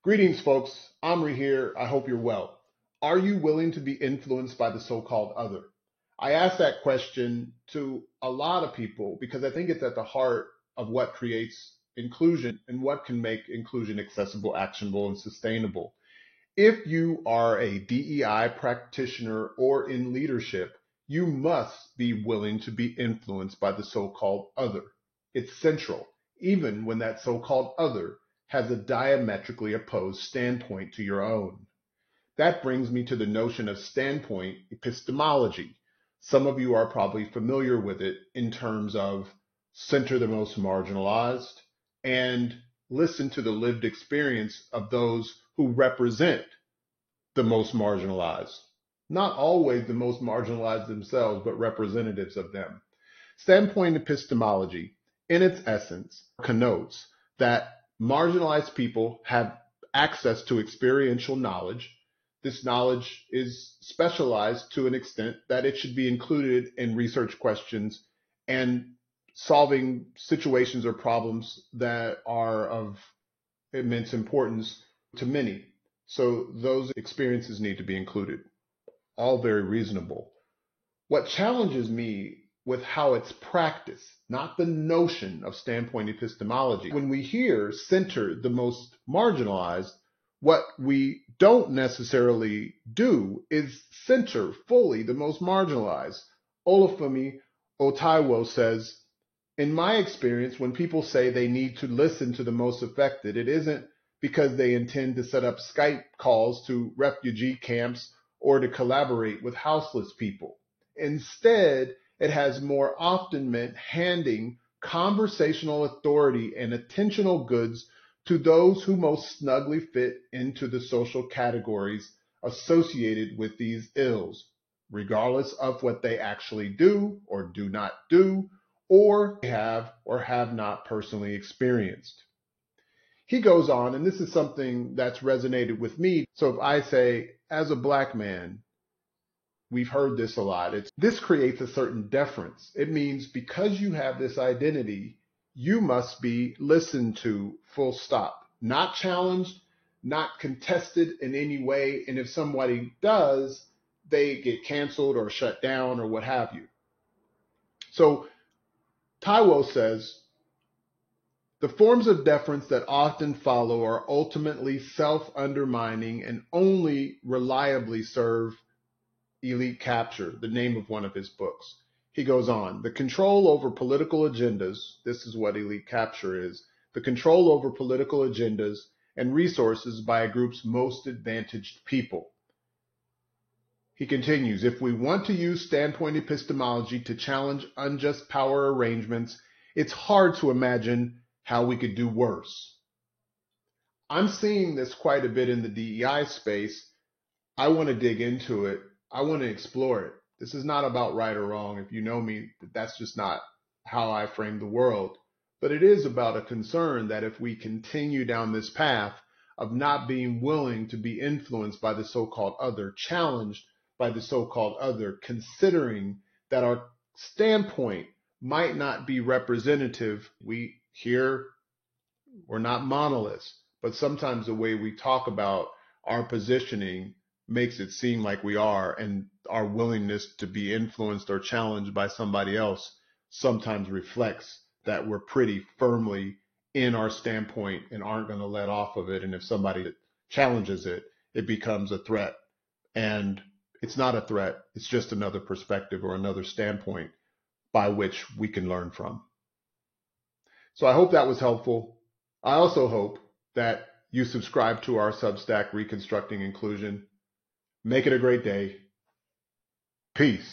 Greetings, folks. Omri here. I hope you're well. Are you willing to be influenced by the so-called other? I ask that question to a lot of people because I think it's at the heart of what creates inclusion and what can make inclusion accessible, actionable, and sustainable. If you are a DEI practitioner or in leadership, you must be willing to be influenced by the so-called other. It's central, even when that so-called other has a diametrically opposed standpoint to your own. That brings me to the notion of standpoint epistemology. Some of you are probably familiar with it in terms of center the most marginalized and listen to the lived experience of those who represent the most marginalized. Not always the most marginalized themselves, but representatives of them. Standpoint epistemology, in its essence, connotes that marginalized people have access to experiential knowledge. This knowledge is specialized to an extent that it should be included in research questions and solving situations or problems that are of immense importance to many. So those experiences need to be included. All very reasonable. What challenges me with how it's practiced, not the notion of standpoint epistemology. When we hear center the most marginalized, what we don't necessarily do is center fully the most marginalized. Olufemi Otaiwo says, in my experience, when people say they need to listen to the most affected, it isn't because they intend to set up Skype calls to refugee camps or to collaborate with houseless people. Instead, it has more often meant handing conversational authority and attentional goods to those who most snugly fit into the social categories associated with these ills, regardless of what they actually do or do not do, or have not personally experienced. He goes on, and this is something that's resonated with me. So if I say, as a black man, we've heard this a lot. This creates a certain deference. It means because you have this identity, you must be listened to, full stop. Not challenged, not contested in any way. And if somebody does, they get canceled or shut down or what have you. So Taiwo says, the forms of deference that often follow are ultimately self-undermining and only reliably serve elite capture, the name of one of his books. He goes on, the control over political agendas, this is what elite capture is, the control over political agendas and resources by a group's most advantaged people. He continues, if we want to use standpoint epistemology to challenge unjust power arrangements, it's hard to imagine how we could do worse. I'm seeing this quite a bit in the DEI space. I want to dig into it. I want to explore it. This is not about right or wrong. If you know me, that's just not how I frame the world. But it is about a concern that if we continue down this path of not being willing to be influenced by the so-called other, challenged by the so-called other, considering that our standpoint might not be representative. We're not monoliths, but sometimes the way we talk about our positioning makes it seem like we are, and our willingness to be influenced or challenged by somebody else sometimes reflects that we're pretty firmly in our standpoint and aren't going to let off of it. And if somebody challenges it, it becomes a threat. And it's not a threat. It's just another perspective or another standpoint by which we can learn from. So I hope that was helpful. I also hope that you subscribe to our Substack, Reconstructing Inclusion. Make it a great day. Peace.